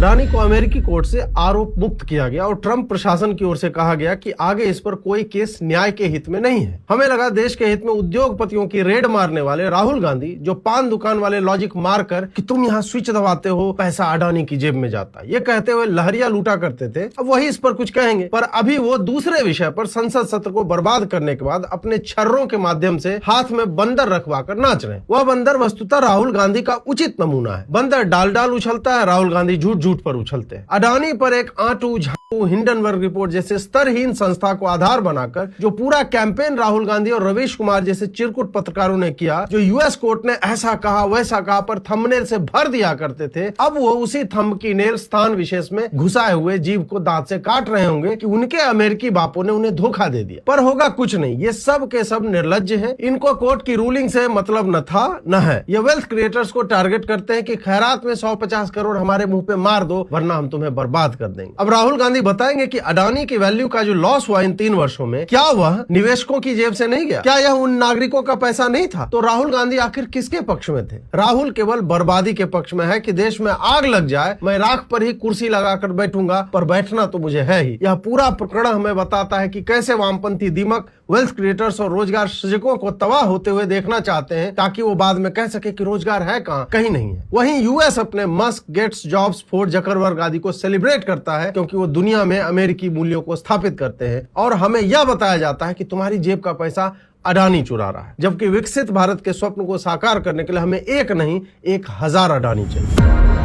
अडानी को अमेरिकी कोर्ट से आरोप मुक्त किया गया और ट्रंप प्रशासन की ओर से कहा गया कि आगे इस पर कोई केस न्याय के हित में नहीं है। हमें लगा देश के हित में उद्योगपतियों की रेड मारने वाले राहुल गांधी, जो पान दुकान वाले लॉजिक मारकर कि तुम यहाँ स्विच दबाते हो पैसा अडानी की जेब में जाता है, ये कहते हुए लहरिया लूटा करते थे, अब वही इस पर कुछ कहेंगे। पर अभी वो दूसरे विषय पर संसद सत्र को बर्बाद करने के बाद अपने छर्रों के माध्यम से हाथ में बंदर रखवा कर नाच रहे हैं। वह बंदर वस्तुतः राहुल गांधी का उचित नमूना है। बंदर डाल डाल उछलता है, राहुल गांधी झूठ झूठ पर उछलते हैं। अडानी पर एक आंटू झाटू हिंडनबर्ग रिपोर्ट जैसे स्तरहीन संस्था को आधार बनाकर जो पूरा कैंपेन राहुल गांधी और रवीश कुमार जैसे चिरकुट पत्रकारों ने किया, जो यूएस कोर्ट ने ऐसा कहा वैसा कहा पर थंबनेल से भर दिया करते थे, अब वो उसी थंब की नेल स्थान विशेष में घुसाए हुए जीभ को दांत से काट रहे होंगे कि उनके अमेरिकी बापों ने उन्हें धोखा दे दिया। पर होगा कुछ नहीं, ये सब के सब निर्लज्ज हैं। इनको कोर्ट की रूलिंग से मतलब न था न है। ये वेल्थ क्रिएटर्स को टारगेट करते हैं कि खैरात में 150 करोड़ हमारे मुंह पे मार दो वरना हम तुम्हें बर्बाद कर देंगे। अब राहुल गांधी बताएंगे कि अडानी की वैल्यू का जो लॉस हुआ इन 3 वर्षों में, क्या वह निवेशकों की जेब से नहीं गया? क्या यह उन नागरिकों का पैसा नहीं था? तो राहुल गांधी आखिर किसके पक्ष में थे? राहुल केवल बर्बादी के पक्ष में है कि देश में आग लग जाए, मैं राख पर ही कुर्सी लगाकर बैठूंगा, पर बैठना तो मुझे है ही। यह पूरा प्रकरण हमें बताता है कि कैसे वामपंथी दीमक वेल्थ क्रिएटर्स और रोजगार सृजकों को तबाह होते हुए देखना चाहते हैं ताकि वो बाद में कह सके कि रोजगार है कहाँ, कहीं नहीं है। वहीं यूएस अपने Musk, Gates, Jobs, Ford, Zuckerberg आदि को सेलिब्रेट करता है क्योंकि वो दुनिया में अमेरिकी मूल्यों को स्थापित करते हैं और हमें यह बताया जाता है कि तुम्हारी जेब का पैसा अडानी चुरा रहा है, जबकि विकसित भारत के स्वप्न को साकार करने के लिए हमें एक नहीं 1000 अडानी चाहिए।